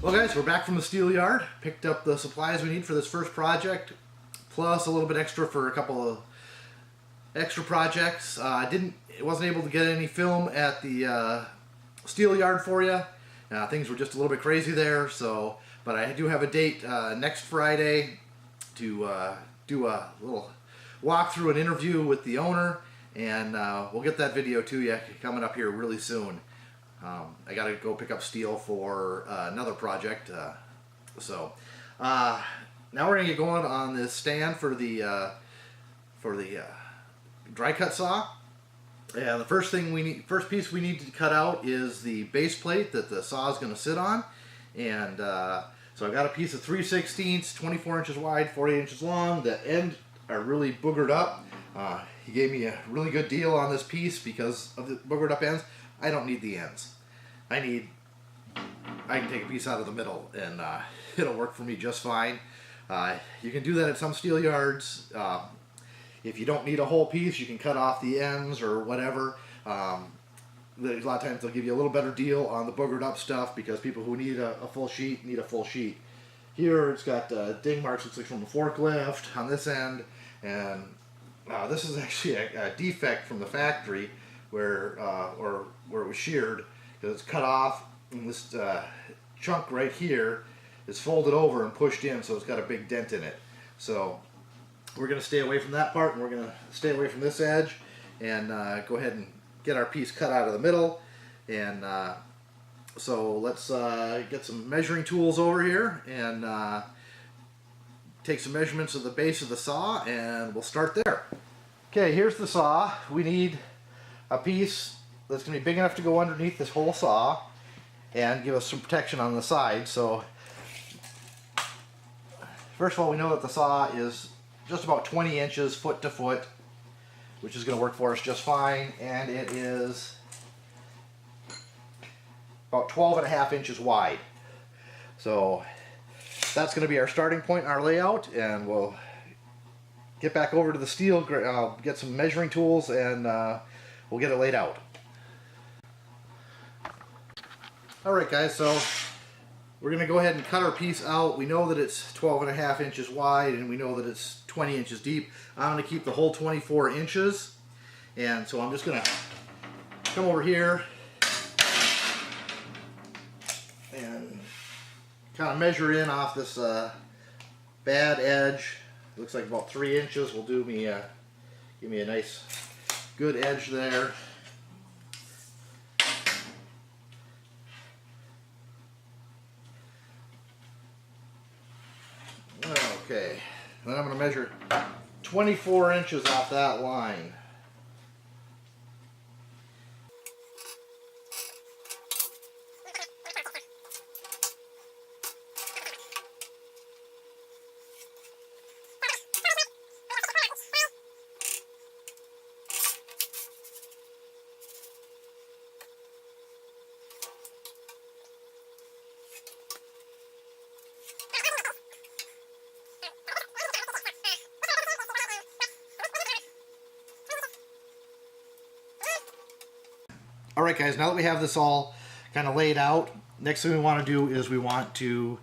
Well guys, we're back from the steel yard. Picked up the supplies we need for this first project, plus a little bit extra for a couple of extra projects. Wasn't able to get any film at the steel yard for you. Things were just a little bit crazy there, so but I do have a date next Friday to do a little walkthrough and interview with the owner, and we'll get that video to you coming up here really soon. I gotta go pick up steel for another project, so now we're gonna get going on this stand for the dry cut saw. And the first piece we need to cut out is the base plate that the saw is gonna sit on, and so I've got a piece of 3/16, 24 inches wide, 48 inches long. The ends are really boogered up. He gave me a really good deal on this piece because of the boogered up ends. I don't need the ends. I can take a piece out of the middle and it'll work for me just fine. You can do that at some steel yards. If you don't need a whole piece, you can cut off the ends or whatever. A lot of times they'll give you a little better deal on the boogered up stuff because people who need a full sheet need a full sheet. Here it's got ding marks, looks like from a forklift on this end, and this is actually a defect from the factory where it was sheared, because it's cut off, and this chunk right here is folded over and pushed in, so it's got a big dent in it. So we're going to stay away from that part, and we're going to stay away from this edge, and go ahead and get our piece cut out of the middle. And so let's get some measuring tools over here and take some measurements of the base of the saw, and we'll start there. Okay, here's the saw. We need a piece that's going to be big enough to go underneath this whole saw and give us some protection on the side. So first of all, we know that the saw is just about 20 inches foot to foot, which is going to work for us just fine, and it is about 12.5 inches wide. So that's going to be our starting point in our layout, and we'll get back over to the steel, get some measuring tools, and we'll get it laid out. Alright guys, so we're going to go ahead and cut our piece out. We know that it's 12.5 inches wide, and we know that it's 20 inches deep. I'm going to keep the whole 24 inches, and so I'm just going to come over here and kind of measure in off this bad edge. Looks like about 3 inches will give me a nice good edge there. Okay, then I'm going to measure 24 inches off that line. Alright guys, now that we have this all kind of laid out, next thing we want to do is we want to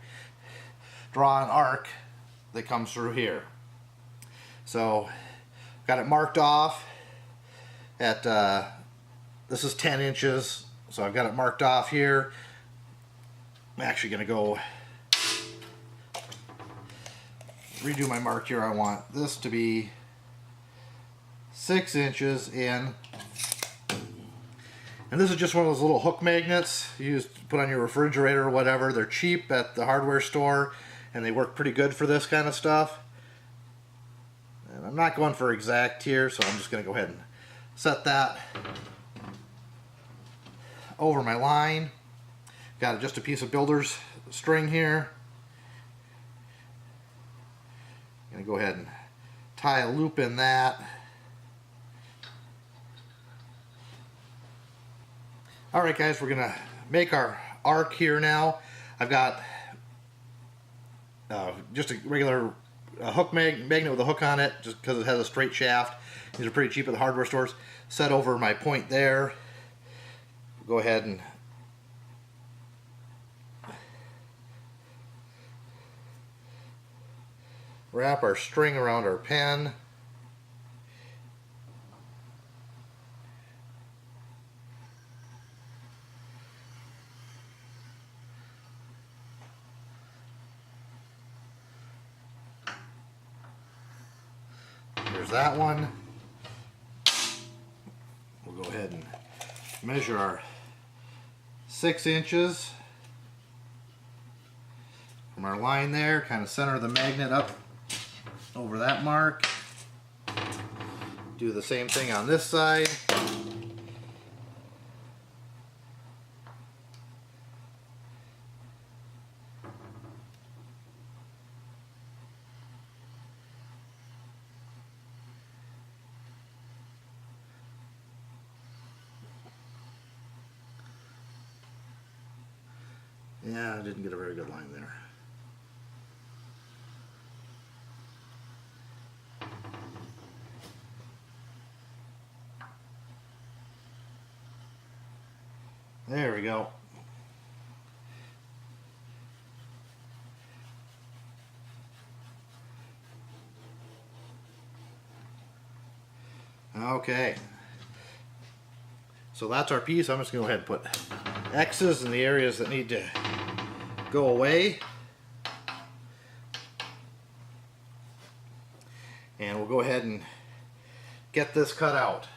draw an arc that comes through here. So, got it marked off at, this is 10 inches, so I've got it marked off here. I'm actually going to go redo my mark here. I want this to be 6 inches in. And this is just one of those little hook magnets you use to put on your refrigerator or whatever. They're cheap at the hardware store, and they work pretty good for this kind of stuff. And I'm not going for exact here, so I'm just going to go ahead and set that over my line. Got just a piece of builder's string here. I'm going to go ahead and tie a loop in that. Alright guys, we're going to make our arc here now. I've got just a regular hook magnet with a hook on it, just because it has a straight shaft. These are pretty cheap at the hardware stores. Set over my point there. Go ahead and wrap our string around our pen. There's that one. We'll go ahead and measure our 6 inches from our line there, kind of center the magnet up over that mark. Do the same thing on this side. Yeah, I didn't get a very good line there. There we go. Okay. So that's our piece. I'm just going to go ahead and put X's in the areas that need to go away. And we'll go ahead and get this cut out.